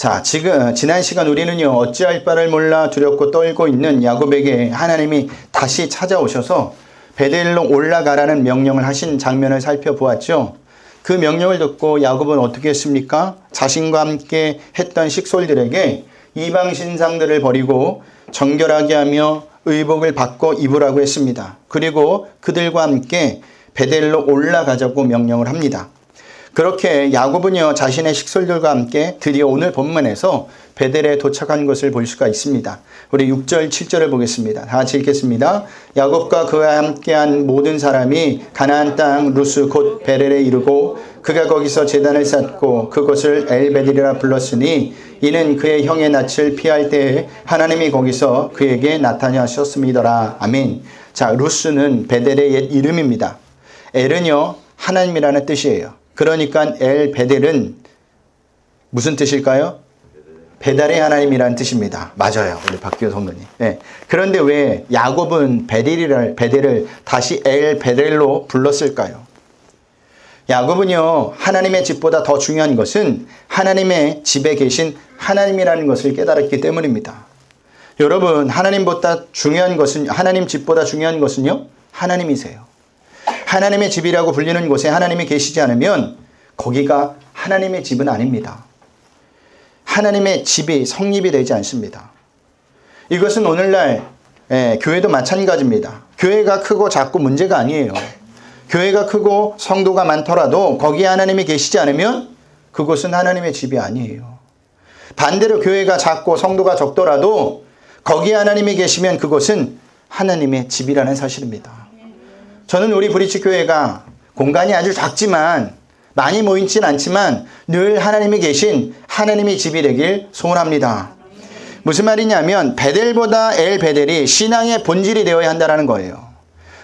자, 지난 시간 우리는요, 어찌할 바를 몰라 두렵고 떨고 있는 야곱에게 하나님이 다시 찾아오셔서 베델로 올라가라는 명령을 하신 장면을 살펴보았죠. 그 명령을 듣고 야곱은 어떻게 했습니까? 자신과 함께 했던 식솔들에게 이방 신상들을 버리고 정결하게 하며 의복을 바꿔 입으라고 했습니다. 그리고 그들과 함께 베델로 올라가자고 명령을 합니다. 그렇게 야곱은요, 자신의 식솔들과 함께 드디어 오늘 본문에서 베델에 도착한 것을 볼 수가 있습니다. 우리 6절, 7절을 보겠습니다. 다 같이 읽겠습니다. 야곱과 그와 함께한 모든 사람이 가나안 땅 루스 곧 베델에 이르고 그가 거기서 제단을 쌓고 그곳을 엘베델이라 불렀으니 이는 그의 형의 낯을 피할 때에 하나님이 거기서 그에게 나타나셨음이더라. 아멘. 자, 루스는 베델의 옛 이름입니다. 엘은요, 하나님이라는 뜻이에요. 그러니까 엘 베델은 무슨 뜻일까요? 베델의 하나님이라는 뜻입니다. 맞아요. 우리 박기호 성도님. 네. 그런데 왜 야곱은 베델을 다시 엘 베델로 불렀을까요? 야곱은요, 하나님의 집보다 더 중요한 것은 하나님의 집에 계신 하나님이라는 것을 깨달았기 때문입니다. 여러분, 하나님보다 중요한 것은, 하나님 집보다 중요한 것은요, 하나님이세요. 하나님의 집이라고 불리는 곳에 하나님이 계시지 않으면 거기가 하나님의 집은 아닙니다. 하나님의 집이 성립이 되지 않습니다. 이것은 오늘날 교회도 마찬가지입니다. 교회가 크고 작고 문제가 아니에요. 교회가 크고 성도가 많더라도 거기에 하나님이 계시지 않으면 그곳은 하나님의 집이 아니에요. 반대로 교회가 작고 성도가 적더라도 거기에 하나님이 계시면 그곳은 하나님의 집이라는 사실입니다. 저는 우리 브리치 교회가 공간이 아주 작지만 많이 모이진 않지만 늘 하나님이 계신 하나님의 집이 되길 소원합니다. 무슨 말이냐면 베델보다 엘 베델이 신앙의 본질이 되어야 한다는 거예요.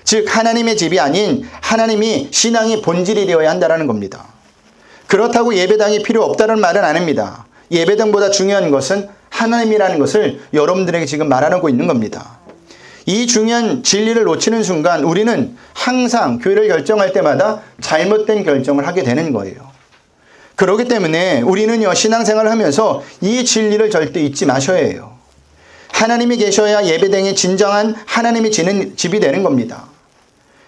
즉 하나님의 집이 아닌 하나님이 신앙의 본질이 되어야 한다는 겁니다. 그렇다고 예배당이 필요 없다는 말은 아닙니다. 예배당보다 중요한 것은 하나님이라는 것을 여러분들에게 지금 말하고 있는 겁니다. 이 중요한 진리를 놓치는 순간 우리는 항상 교회를 결정할 때마다 잘못된 결정을 하게 되는 거예요. 그렇기 때문에 우리는요, 신앙생활을 하면서 이 진리를 절대 잊지 마셔야 해요. 하나님이 계셔야 예배당이 진정한 하나님이 지는 집이 되는 겁니다.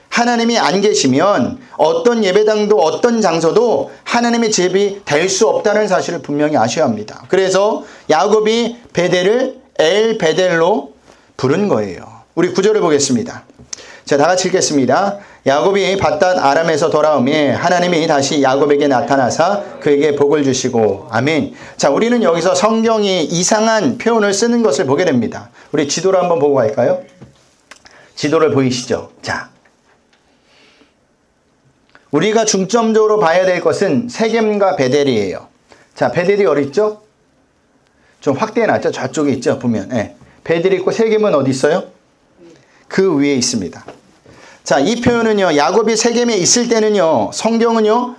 하나님이 안 계시면 어떤 예배당도 어떤 장소도 하나님의 집이 될 수 없다는 사실을 분명히 아셔야 합니다. 그래서 야곱이 베델을 엘 베델로 부른 거예요. 우리 구절을 보겠습니다. 자, 다 같이 읽겠습니다. 야곱이 밧닷 아람에서 돌아오매 하나님이 다시 야곱에게 나타나사 그에게 복을 주시고. 아멘. 자, 우리는 여기서 성경이 이상한 표현을 쓰는 것을 보게 됩니다. 우리 지도를 한번 보고 갈까요? 지도를 보이시죠? 자, 우리가 중점적으로 봐야 될 것은 세겜과 베델이에요. 자, 베델이 어디 있죠? 좀 확대해 놨죠? 저쪽에 있죠? 보면. 네. 베델이 있고 세겜은 어디 있어요? 그 위에 있습니다. 자, 이 표현은요, 야곱이 세겜에 있을 때는요, 성경은요,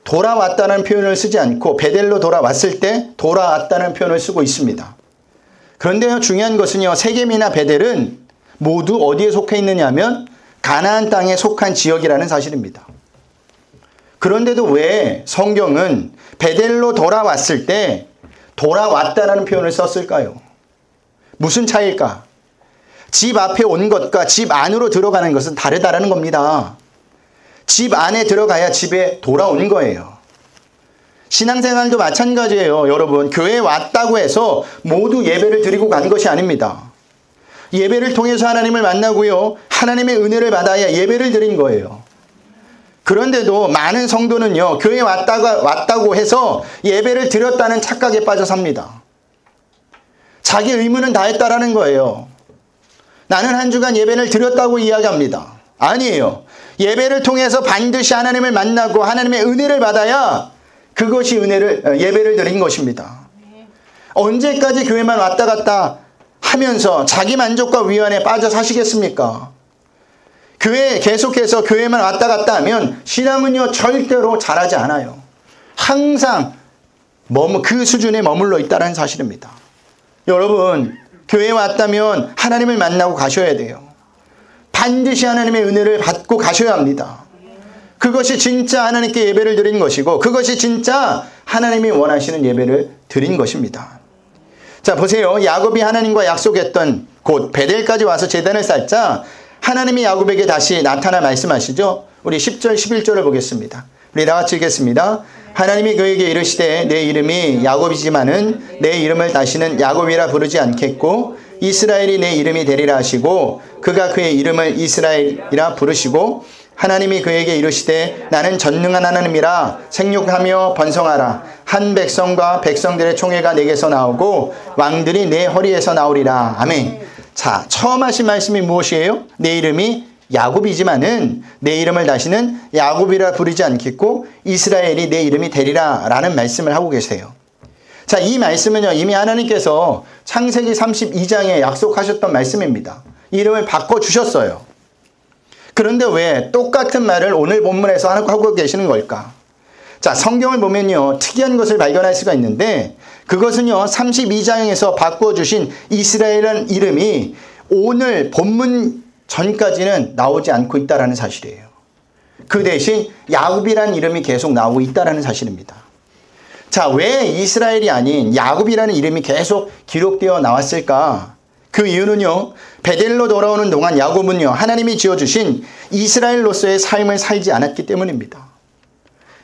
돌아왔다는 표현을 쓰지 않고 베델로 돌아왔을 때 돌아왔다는 표현을 쓰고 있습니다. 그런데요, 중요한 것은요, 세겜이나 베델은 모두 어디에 속해 있느냐 하면 가나안 땅에 속한 지역이라는 사실입니다. 그런데도 왜 성경은 베델로 돌아왔을 때 돌아왔다는 표현을 썼을까요? 무슨 차이일까? 집 앞에 온 것과 집 안으로 들어가는 것은 다르다는 겁니다. 집 안에 들어가야 집에 돌아온 거예요. 신앙생활도 마찬가지예요. 여러분, 교회에 왔다고 해서 모두 예배를 드리고 간 것이 아닙니다. 예배를 통해서 하나님을 만나고요, 하나님의 은혜를 받아야 예배를 드린 거예요. 그런데도 많은 성도는요, 교회에 왔다고 해서 예배를 드렸다는 착각에 빠져 삽니다. 자기 의무는 다 했다라는 거예요. 나는 한 주간 예배를 드렸다고 이야기합니다. 아니에요. 예배를 통해서 반드시 하나님을 만나고 하나님의 은혜를 받아야 그것이 예배를 드린 것입니다. 언제까지 교회만 왔다 갔다 하면서 자기 만족과 위안에 빠져 사시겠습니까? 계속해서 교회만 왔다 갔다 하면 신앙은요, 절대로 자라지 않아요. 항상 그 수준에 머물러 있다는 사실입니다. 여러분, 교회에 왔다면 하나님을 만나고 가셔야 돼요. 반드시 하나님의 은혜를 받고 가셔야 합니다. 그것이 진짜 하나님께 예배를 드린 것이고 그것이 진짜 하나님이 원하시는 예배를 드린 것입니다. 자, 보세요. 야곱이 하나님과 약속했던 곳 베델까지 와서 제단을 쌓자 하나님이 야곱에게 다시 나타나 말씀하시죠. 우리 10절 11절을 보겠습니다. 우리 다 같이 읽겠습니다. 하나님이 그에게 이르시되 내 이름이 야곱이지만은 내 이름을 다시는 야곱이라 부르지 않겠고 이스라엘이 내 이름이 되리라 하시고 그가 그의 이름을 이스라엘이라 부르시고 하나님이 그에게 이르시되 나는 전능한 하나님이라 생육하며 번성하라. 한 백성과 백성들의 총회가 내게서 나오고 왕들이 내 허리에서 나오리라. 아멘. 자, 처음 하신 말씀이 무엇이에요? 내 이름이 야곱이지만은 내 이름을 다시는 야곱이라 부르지 않겠고 이스라엘이 내 이름이 되리라 라는 말씀을 하고 계세요. 자, 이 말씀은요 이미 하나님께서 창세기 32장에 약속하셨던 말씀입니다. 이름을 바꿔주셨어요. 그런데 왜 똑같은 말을 오늘 본문에서 하고 계시는 걸까? 자, 성경을 보면요 특이한 것을 발견할 수가 있는데 그것은요 32장에서 바꿔주신 이스라엘이라는 이름이 오늘 본문 전까지는 나오지 않고 있다는 사실이에요. 그 대신 야곱이라는 이름이 계속 나오고 있다는 사실입니다. 자, 왜 이스라엘이 아닌 야곱이라는 이름이 계속 기록되어 나왔을까? 그 이유는요, 베델로 돌아오는 동안 야곱은요, 하나님이 지어주신 이스라엘로서의 삶을 살지 않았기 때문입니다.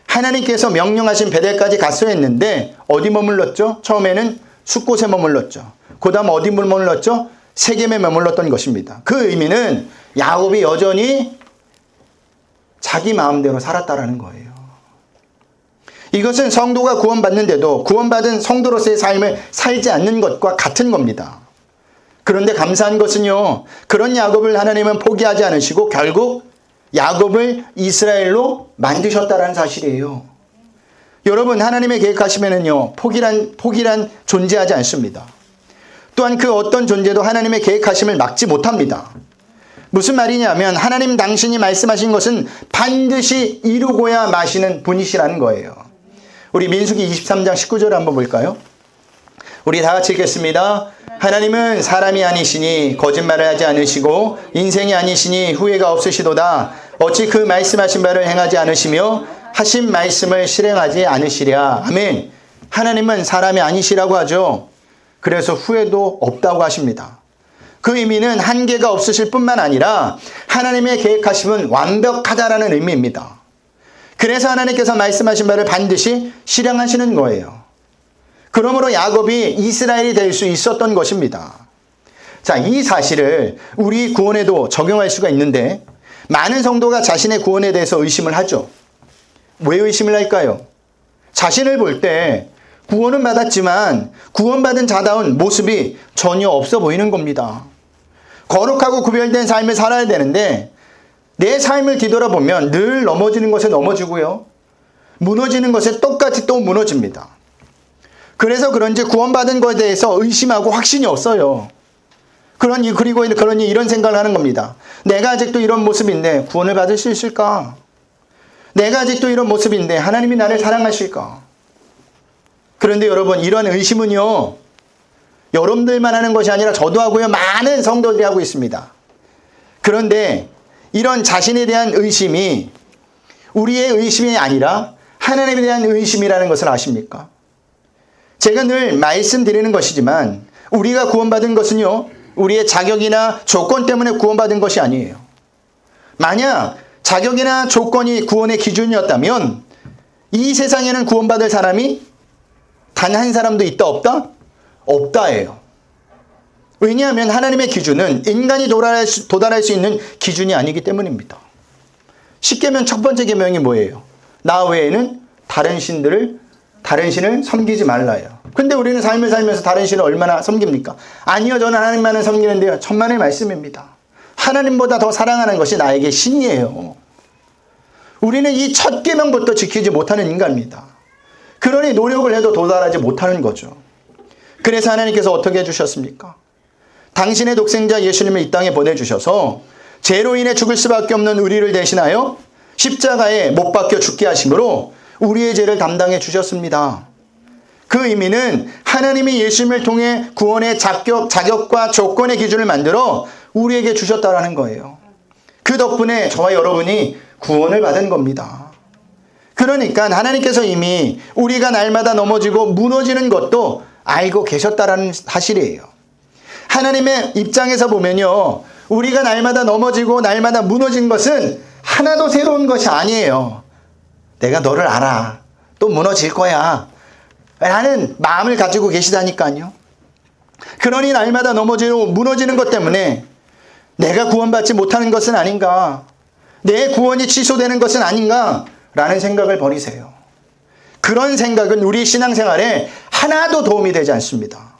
하나님께서 명령하신 베델까지 갔어야 했는데 어디 머물렀죠? 처음에는 숫곳에 머물렀죠. 그 다음 어디 머물렀죠? 세겜에 머물렀던 것입니다. 그 의미는 야곱이 여전히 자기 마음대로 살았다라는 거예요. 이것은 성도가 구원받는데도 구원받은 성도로서의 삶을 살지 않는 것과 같은 겁니다. 그런데 감사한 것은요, 그런 야곱을 하나님은 포기하지 않으시고 결국 야곱을 이스라엘로 만드셨다는 사실이에요. 여러분, 하나님의 계획하시면은요, 포기란 존재하지 않습니다. 또한 그 어떤 존재도 하나님의 계획하심을 막지 못합니다. 무슨 말이냐면 하나님 당신이 말씀하신 것은 반드시 이루고야 마시는 분이시라는 거예요. 우리 민수기 23장 19절 한번 볼까요? 우리 다 같이 읽겠습니다. 하나님은 사람이 아니시니 거짓말을 하지 않으시고 인생이 아니시니 후회가 없으시도다. 어찌 그 말씀하신 바를 행하지 않으시며 하신 말씀을 실행하지 않으시랴. 아멘. 하나님은 사람이 아니시라고 하죠. 그래서 후회도 없다고 하십니다. 그 의미는 한계가 없으실 뿐만 아니라 하나님의 계획하심은 완벽하다라는 의미입니다. 그래서 하나님께서 말씀하신 바를 반드시 실행하시는 거예요. 그러므로 야곱이 이스라엘이 될 수 있었던 것입니다. 자, 이 사실을 우리 구원에도 적용할 수가 있는데 많은 성도가 자신의 구원에 대해서 의심을 하죠. 왜 의심을 할까요? 자신을 볼 때 구원은 받았지만 구원받은 자다운 모습이 전혀 없어 보이는 겁니다. 거룩하고 구별된 삶을 살아야 되는데 내 삶을 뒤돌아보면 늘 넘어지는 것에 넘어지고요. 무너지는 것에 똑같이 또 무너집니다. 그래서 그런지 구원받은 것에 대해서 의심하고 확신이 없어요. 그러니 이런 생각을 하는 겁니다. 내가 아직도 이런 모습인데 구원을 받을 수 있을까? 내가 아직도 이런 모습인데 하나님이 나를 사랑하실까? 그런데 여러분, 이런 의심은요, 여러분들만 하는 것이 아니라 저도 하고요, 많은 성도들이 하고 있습니다. 그런데 이런 자신에 대한 의심이 우리의 의심이 아니라 하나님에 대한 의심이라는 것을 아십니까? 제가 늘 말씀드리는 것이지만 우리가 구원받은 것은요, 우리의 자격이나 조건 때문에 구원받은 것이 아니에요. 만약 자격이나 조건이 구원의 기준이었다면 이 세상에는 구원받을 사람이 단 한 사람도 있다 없다? 없다예요. 왜냐하면 하나님의 기준은 인간이 도달할 수 있는 기준이 아니기 때문입니다. 십계명 첫 번째 계명이 뭐예요? 나 외에는 다른 신을 섬기지 말라예요. 근데 우리는 삶을 살면서 다른 신을 얼마나 섬깁니까? 아니요, 저는 하나님만을 섬기는데요. 천만의 말씀입니다. 하나님보다 더 사랑하는 것이 나에게 신이에요. 우리는 이 첫 계명부터 지키지 못하는 인간입니다. 그러니 노력을 해도 도달하지 못하는 거죠. 그래서 하나님께서 어떻게 해주셨습니까? 당신의 독생자 예수님을 이 땅에 보내주셔서 죄로 인해 죽을 수밖에 없는 우리를 대신하여 십자가에 못 박혀 죽게 하심으로 우리의 죄를 담당해 주셨습니다. 그 의미는 하나님이 예수님을 통해 구원의 자격과 조건의 기준을 만들어 우리에게 주셨다라는 거예요. 그 덕분에 저와 여러분이 구원을 받은 겁니다. 그러니까 하나님께서 이미 우리가 날마다 넘어지고 무너지는 것도 알고 계셨다라는 사실이에요. 하나님의 입장에서 보면요, 우리가 날마다 넘어지고 날마다 무너진 것은 하나도 새로운 것이 아니에요. 내가 너를 알아. 또 무너질 거야. 라는 마음을 가지고 계시다니까요. 그러니 날마다 넘어지고 무너지는 것 때문에 내가 구원받지 못하는 것은 아닌가, 내 구원이 취소되는 것은 아닌가 라는 생각을 버리세요. 그런 생각은 우리 신앙생활에 하나도 도움이 되지 않습니다.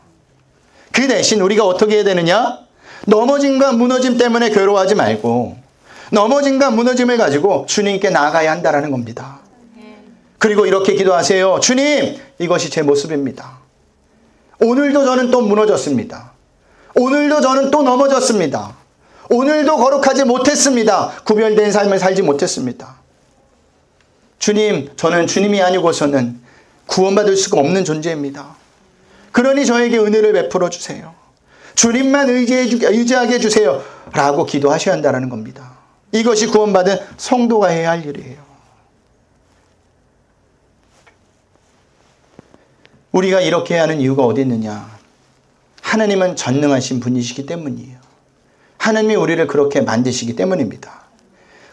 그 대신 우리가 어떻게 해야 되느냐? 넘어짐과 무너짐 때문에 괴로워하지 말고 넘어짐과 무너짐을 가지고 주님께 나아가야 한다는 겁니다. 그리고 이렇게 기도하세요. 주님, 이것이 제 모습입니다. 오늘도 저는 또 무너졌습니다. 오늘도 저는 또 넘어졌습니다. 오늘도 거룩하지 못했습니다. 구별된 삶을 살지 못했습니다. 주님, 저는 주님이 아니고서는 구원받을 수가 없는 존재입니다. 그러니 저에게 은혜를 베풀어 주세요. 주님만 의지하게 해주세요. 라고 기도하셔야 한다는 겁니다. 이것이 구원받은 성도가 해야 할 일이에요. 우리가 이렇게 해야 하는 이유가 어디 있느냐? 하나님은 전능하신 분이시기 때문이에요. 하나님이 우리를 그렇게 만드시기 때문입니다.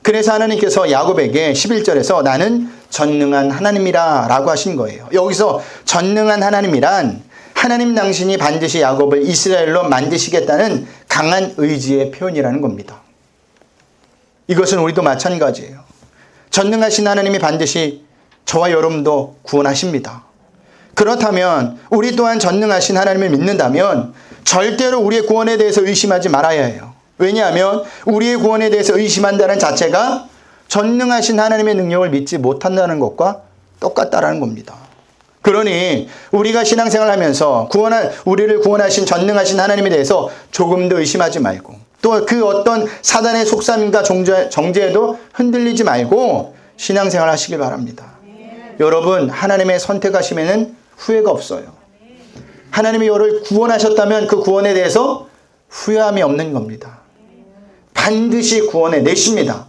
그래서 하나님께서 야곱에게 11절에서 나는 전능한 하나님이라 라고 하신 거예요. 여기서 전능한 하나님이란 하나님 당신이 반드시 야곱을 이스라엘로 만드시겠다는 강한 의지의 표현이라는 겁니다. 이것은 우리도 마찬가지예요. 전능하신 하나님이 반드시 저와 여러분도 구원하십니다. 그렇다면 우리 또한 전능하신 하나님을 믿는다면 절대로 우리의 구원에 대해서 의심하지 말아야 해요. 왜냐하면 우리의 구원에 대해서 의심한다는 자체가 전능하신 하나님의 능력을 믿지 못한다는 것과 똑같다라는 겁니다. 그러니 우리가 신앙생활을 하면서 우리를 구원하신 전능하신 하나님에 대해서 조금도 의심하지 말고 또 그 어떤 사단의 속셈과 정죄에도 흔들리지 말고 신앙생활 하시길 바랍니다. 여러분, 하나님의 선택하심에는 후회가 없어요. 하나님이 너를 구원하셨다면 그 구원에 대해서 후회함이 없는 겁니다. 반드시 구원해 내십니다.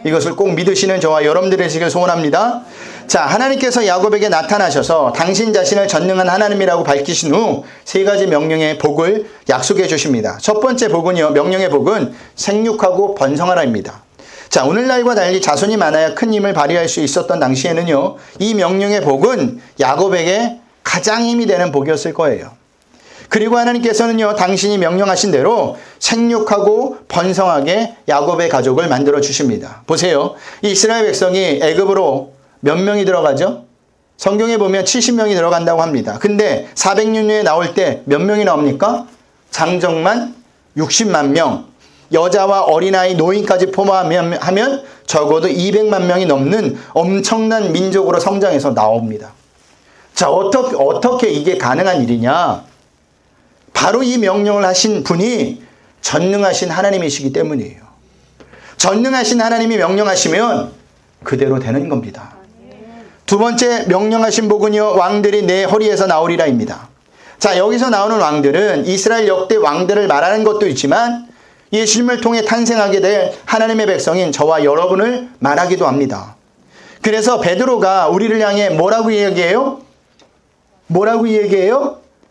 이것을 꼭 믿으시는 저와 여러분들이 되시길 소원합니다. 자, 하나님께서 야곱에게 나타나셔서 당신 자신을 전능한 하나님이라고 밝히신 후 세 가지 명령의 복을 약속해 주십니다. 첫 번째 복은요, 명령의 복은 생육하고 번성하라입니다. 자, 오늘날과 달리 자손이 많아야 큰 힘을 발휘할 수 있었던 당시에는요, 이 명령의 복은 야곱에게 가장 힘이 되는 복이었을 거예요. 그리고 하나님께서는요, 당신이 명령하신 대로 생육하고 번성하게 야곱의 가족을 만들어 주십니다. 보세요. 이스라엘 백성이 애굽으로 몇 명이 들어가죠? 성경에 보면 70명이 들어간다고 합니다. 근데 400년 후에 나올 때 몇 명이 나옵니까? 장정만 60만 명, 여자와 어린아이, 노인까지 포함하면 적어도 200만 명이 넘는 엄청난 민족으로 성장해서 나옵니다. 자, 어떻게 이게 가능한 일이냐? 바로 이 명령을 하신 분이 전능하신 하나님이시기 때문이에요. 전능하신 하나님이 명령하시면 그대로 되는 겁니다. 두 번째 명령하신 복은요, 왕들이 내 허리에서 나오리라입니다. 자, 여기서 나오는 왕들은 이스라엘 역대 왕들을 말하는 것도 있지만 예수님을 통해 탄생하게 될 하나님의 백성인 저와 여러분을 말하기도 합니다. 그래서 베드로가 우리를 향해 뭐라고 얘기해요?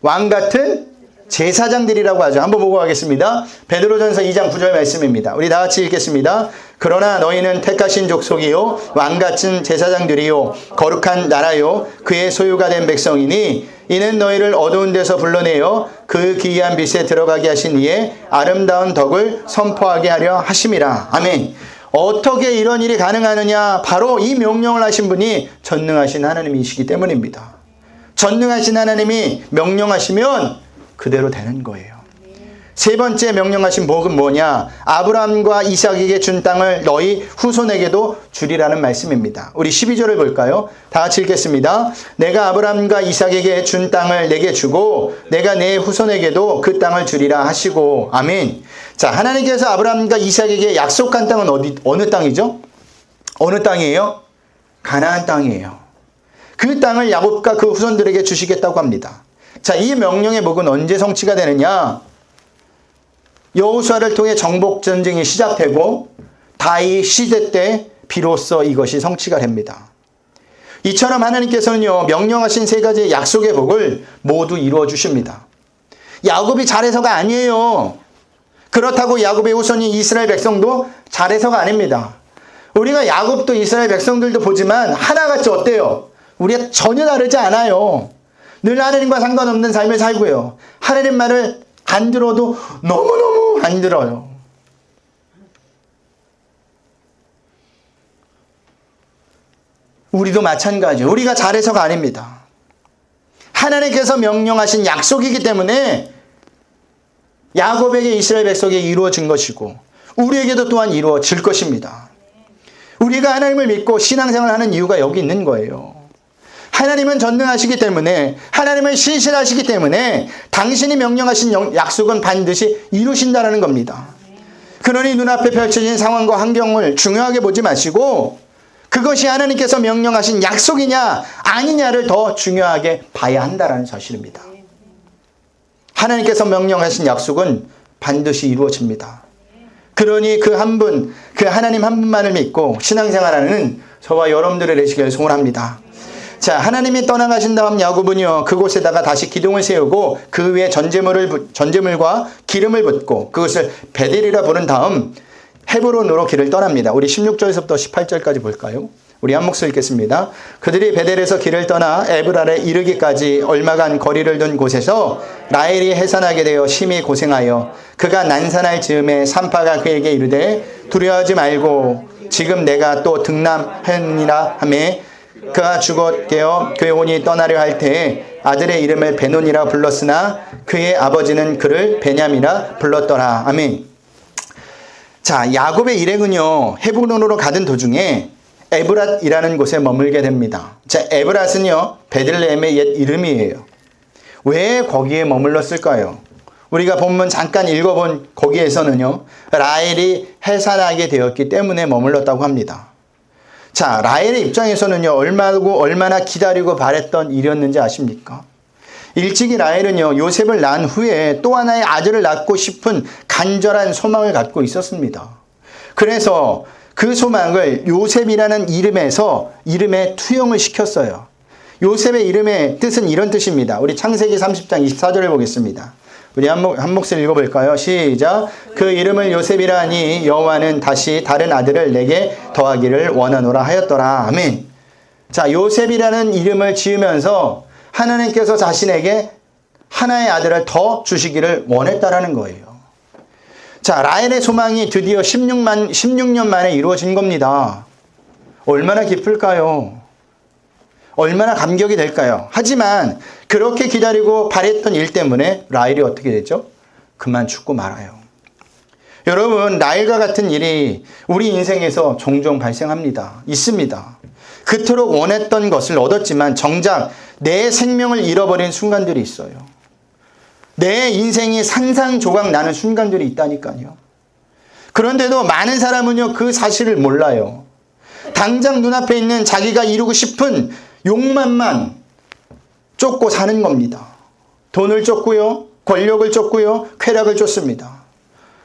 왕 같은 제사장들이라고 하죠. 한번 보고 가겠습니다. 베드로전서 2장 9절 말씀입니다. 우리 다 같이 읽겠습니다. 그러나 너희는 택하신 족속이요 왕같은 제사장들이요 거룩한 나라요 그의 소유가 된 백성이니 이는 너희를 어두운 데서 불러내어 그 기이한 빛에 들어가게 하신 이의 아름다운 덕을 선포하게 하려 하심이라. 아멘. 어떻게 이런 일이 가능하느냐? 바로 이 명령을 하신 분이 전능하신 하나님이시기 때문입니다. 전능하신 하나님이 명령하시면 그대로 되는 거예요. 세 번째 명령하신 복은 뭐냐? 아브라함과 이삭에게 준 땅을 너희 후손에게도 주리라는 말씀입니다. 우리 12절을 볼까요? 다 같이 읽겠습니다. 내가 아브라함과 이삭에게 준 땅을 내게 주고 내가 내 후손에게도 그 땅을 주리라 하시고. 아멘. 자, 하나님께서 아브라함과 이삭에게 약속한 땅은 어느 땅이죠? 어느 땅이에요? 가나안 땅이에요. 그 땅을 야곱과 그 후손들에게 주시겠다고 합니다. 자, 이 명령의 복은 언제 성취가 되느냐? 여호수아를 통해 정복 전쟁이 시작되고 다윗 시대 때 비로소 이것이 성취가 됩니다. 이처럼 하나님께서는요, 명령하신 세 가지의 약속의 복을 모두 이루어 주십니다. 야곱이 잘해서가 아니에요. 그렇다고 야곱의 후손인 이스라엘 백성도 잘해서가 아닙니다. 우리가 야곱도 이스라엘 백성들도 보지만 하나같이 어때요? 우리가 전혀 다르지 않아요. 늘 하나님과 상관없는 삶을 살고요. 하나님 말을 안 들어도 너무너무 안 들어요. 우리도 마찬가지예요. 우리가 잘해서가 아닙니다. 하나님께서 명령하신 약속이기 때문에 야곱에게 이스라엘 백성에게 이루어진 것이고 우리에게도 또한 이루어질 것입니다. 우리가 하나님을 믿고 신앙생활을 하는 이유가 여기 있는 거예요. 하나님은 전능하시기 때문에, 하나님은 신실하시기 때문에 당신이 명령하신 약속은 반드시 이루신다는 겁니다. 그러니 눈앞에 펼쳐진 상황과 환경을 중요하게 보지 마시고 그것이 하나님께서 명령하신 약속이냐 아니냐를 더 중요하게 봐야 한다는 사실입니다. 하나님께서 명령하신 약속은 반드시 이루어집니다. 그러니 그 한 분, 그 하나님 한 분만을 믿고 신앙생활하는 저와 여러분들의 되시기를 소원합니다. 자, 하나님이 떠나가신 다음 야곱은요, 그곳에다가 다시 기둥을 세우고 그 위에 전제물과 기름을 붓고 그것을 베델이라 부른 다음 헤브론으로 길을 떠납니다. 우리 16절에서부터 18절까지 볼까요? 우리 한 목소리 읽겠습니다. 그들이 베델에서 길을 떠나 에브랄에 이르기까지 얼마간 거리를 둔 곳에서 라헬이 해산하게 되어 심히 고생하여 그가 난산할 즈음에 산파가 그에게 이르되 두려워하지 말고 지금 내가 또 등남하니라 하매 그가 죽어 깨어 그의 혼이 떠나려 할 때에 아들의 이름을 베논이라 불렀으나 그의 아버지는 그를 베냐미라 불렀더라. 아멘. 자, 야곱의 일행은요, 헤브론으로 가던 도중에 에브랏이라는 곳에 머물게 됩니다. 자, 에브랏은요, 베들레헴의 옛 이름이에요. 왜 거기에 머물렀을까요? 우리가 본문 잠깐 읽어본 거기에서는요, 라헬이 해산하게 되었기 때문에 머물렀다고 합니다. 자, 라헬의 입장에서는요, 얼마나 기다리고 바랬던 일이었는지 아십니까? 일찍이 라헬은요, 요셉을 낳은 후에 또 하나의 아들을 낳고 싶은 간절한 소망을 갖고 있었습니다. 그래서 그 소망을 요셉이라는 이름에 투영을 시켰어요. 요셉의 이름의 뜻은 이런 뜻입니다. 우리 창세기 30장 24절을 보겠습니다. 우리 한 목소리 읽어볼까요? 시작. 그 이름을 요셉이라 하니 여호와는 다시 다른 아들을 내게 더하기를 원하노라 하였더라. 아멘. 자, 요셉이라는 이름을 지으면서 하나님께서 자신에게 하나의 아들을 더 주시기를 원했다라는 거예요. 자, 라헬의 소망이 드디어 16년 만에 이루어진 겁니다. 얼마나 기쁠까요? 얼마나 감격이 될까요? 하지만 그렇게 기다리고 바랬던 일 때문에 라헬이 어떻게 되죠? 그만 죽고 말아요. 여러분, 라헬과 같은 일이 우리 인생에서 종종 발생합니다. 있습니다. 그토록 원했던 것을 얻었지만 정작 내 생명을 잃어버린 순간들이 있어요. 내 인생이 산산조각 나는 순간들이 있다니까요. 그런데도 많은 사람은요, 그 사실을 몰라요. 당장 눈앞에 있는 자기가 이루고 싶은 욕망만 쫓고 사는 겁니다. 돈을 쫓고요, 권력을 쫓고요, 쾌락을 쫓습니다.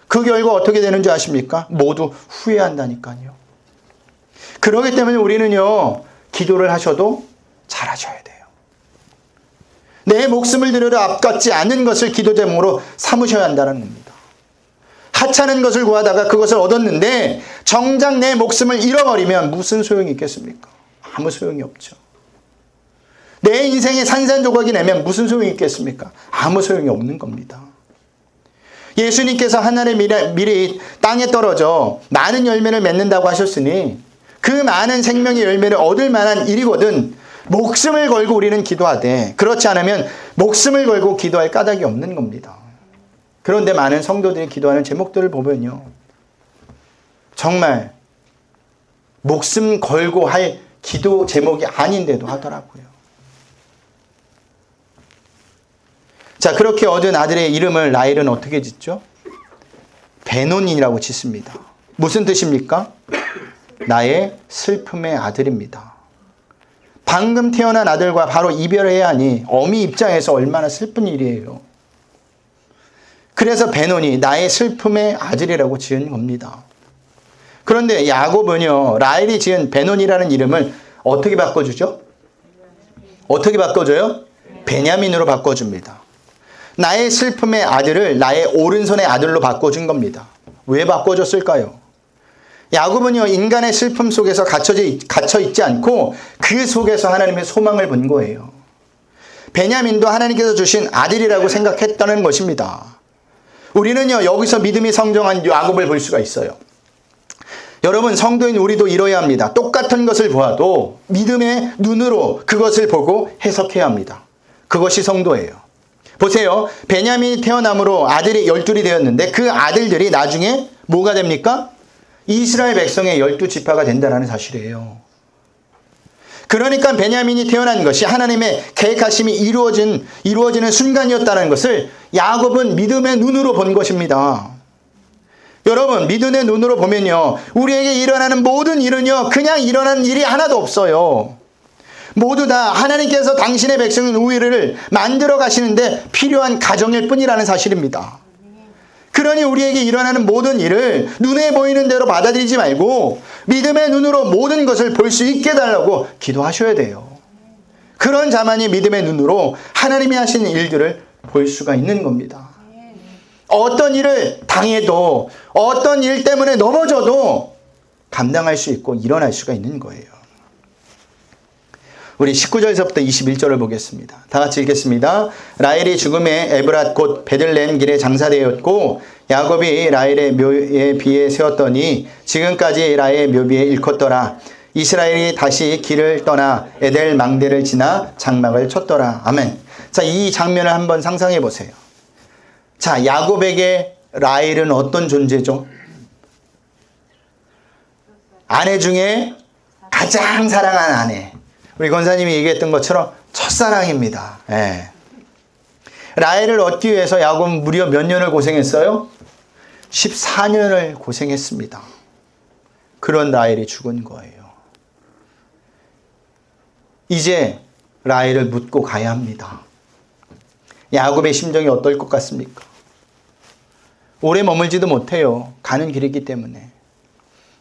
그 결과 어떻게 되는지 아십니까? 모두 후회한다니까요. 그렇기 때문에 우리는요, 기도를 하셔도 잘하셔야 돼요. 내 목숨을 들여도 아깝지 않은 것을 기도 제목으로 삼으셔야 한다는 겁니다. 하찮은 것을 구하다가 그것을 얻었는데 정작 내 목숨을 잃어버리면 무슨 소용이 있겠습니까? 아무 소용이 없죠. 내 인생에 산산조각이 내면 무슨 소용이 있겠습니까? 아무 소용이 없는 겁니다. 예수님께서 하늘의 밀이 땅에 떨어져 많은 열매를 맺는다고 하셨으니 그 많은 생명의 열매를 얻을 만한 일이거든 목숨을 걸고 우리는 기도하되 그렇지 않으면 목숨을 걸고 기도할 까닭이 없는 겁니다. 그런데 많은 성도들이 기도하는 제목들을 보면요, 정말 목숨 걸고 할 기도 제목이 아닌데도 하더라고요. 자, 그렇게 얻은 아들의 이름을 라헬은 어떻게 짓죠? 베논이라고 짓습니다. 무슨 뜻입니까? 나의 슬픔의 아들입니다. 방금 태어난 아들과 바로 이별해야 하니 어미 입장에서 얼마나 슬픈 일이에요. 그래서 베논이 나의 슬픔의 아들이라고 지은 겁니다. 그런데 야곱은요, 라헬이 지은 베논이라는 이름을 어떻게 바꿔주죠? 어떻게 바꿔줘요? 베냐민으로 바꿔줍니다. 나의 슬픔의 아들을 나의 오른손의 아들로 바꿔준 겁니다. 왜 바꿔줬을까요? 야곱은요, 인간의 슬픔 속에서 갇혀 있지 않고 그 속에서 하나님의 소망을 본 거예요. 베냐민도 하나님께서 주신 아들이라고 생각했다는 것입니다. 우리는요, 여기서 믿음이 성장한 야곱을 볼 수가 있어요. 여러분, 성도인 우리도 이뤄야 합니다. 똑같은 것을 보아도 믿음의 눈으로 그것을 보고 해석해야 합니다. 그것이 성도예요. 보세요. 베냐민이 태어남으로 아들이 12이 되었는데 그 아들들이 나중에 뭐가 됩니까? 이스라엘 백성의 12지파가 된다는 사실이에요. 그러니까 베냐민이 태어난 것이 하나님의 계획하심이 이루어지는 순간이었다는 것을 야곱은 믿음의 눈으로 본 것입니다. 여러분, 믿음의 눈으로 보면요, 우리에게 일어나는 모든 일은요, 그냥 일어나는 일이 하나도 없어요. 모두 다 하나님께서 당신의 백성인 우리를 만들어 가시는데 필요한 과정일 뿐이라는 사실입니다. 그러니 우리에게 일어나는 모든 일을 눈에 보이는 대로 받아들이지 말고 믿음의 눈으로 모든 것을 볼 수 있게 해달라고 기도하셔야 돼요. 그런 자만이 믿음의 눈으로 하나님이 하시는 일들을 볼 수가 있는 겁니다. 어떤 일을 당해도 어떤 일 때문에 넘어져도 감당할 수 있고 일어날 수가 있는 거예요. 우리 19절에서부터 21절을 보겠습니다. 다 같이 읽겠습니다. 라헬이 죽음에 에브랏 곧 베들레헴 길에 장사되었고 야곱이 라헬의 묘에 비에 세웠더니 지금까지 라헬의 묘비에 일컫더라. 이스라엘이 다시 길을 떠나 에델 망대를 지나 장막을 쳤더라. 아멘. 자, 이 장면을 한번 상상해 보세요. 자, 야곱에게 라헬은 어떤 존재죠? 아내 중에 가장 사랑하는 아내. 우리 권사님이 얘기했던 것처럼 첫사랑입니다. 예. 라헬을 얻기 위해서 야곱은 무려 몇 년을 고생했어요? 14년을 고생했습니다. 그런 라헬이 죽은 거예요. 이제 라헬을 묻고 가야 합니다. 야곱의 심정이 어떨 것 같습니까? 오래 머물지도 못해요. 가는 길이기 때문에.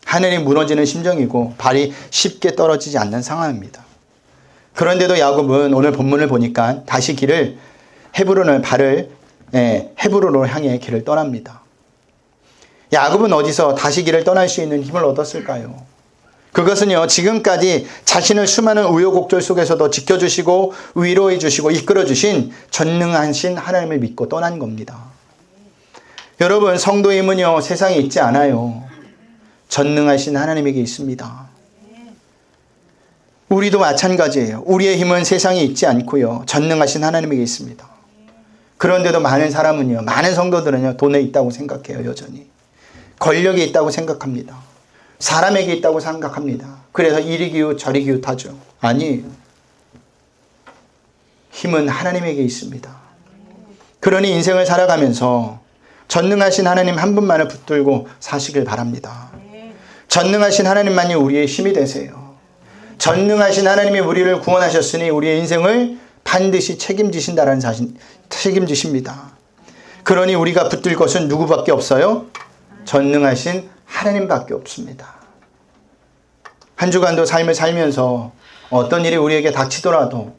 하늘이 무너지는 심정이고 발이 쉽게 떨어지지 않는 상황입니다. 그런데도 야곱은 오늘 본문을 보니까 다시 길을 헤브론으로 향해 길을 떠납니다. 야곱은 어디서 다시 길을 떠날 수 있는 힘을 얻었을까요? 그것은요, 지금까지 자신을 수많은 우여곡절 속에서도 지켜주시고 위로해 주시고 이끌어 주신 전능하신 하나님을 믿고 떠난 겁니다. 여러분, 성도의 힘은요, 세상에 있지 않아요. 전능하신 하나님에게 있습니다. 우리도 마찬가지예요. 우리의 힘은 세상에 있지 않고요, 전능하신 하나님에게 있습니다. 그런데도 많은 사람은요, 많은 성도들은요, 돈에 있다고 생각해요. 여전히 권력에 있다고 생각합니다. 사람에게 있다고 생각합니다. 그래서 이리 기웃 저리 기웃하죠. 아니에요. 힘은 하나님에게 있습니다. 그러니 인생을 살아가면서 전능하신 하나님 한 분만을 붙들고 사시길 바랍니다. 전능하신 하나님만이 우리의 힘이 되세요. 전능하신 하나님이 우리를 구원하셨으니 우리의 인생을 반드시 책임지신다라는 사실, 책임지십니다. 그러니 우리가 붙들 것은 누구밖에 없어요? 전능하신 하나님밖에 없습니다. 한 주간도 삶을 살면서 어떤 일이 우리에게 닥치더라도,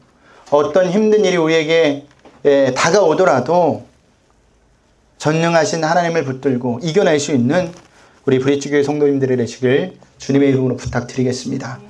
어떤 힘든 일이 우리에게 다가오더라도 전능하신 하나님을 붙들고 이겨낼 수 있는 우리 브릿지교회 성도님들이 되시길 주님의 이름으로 부탁드리겠습니다.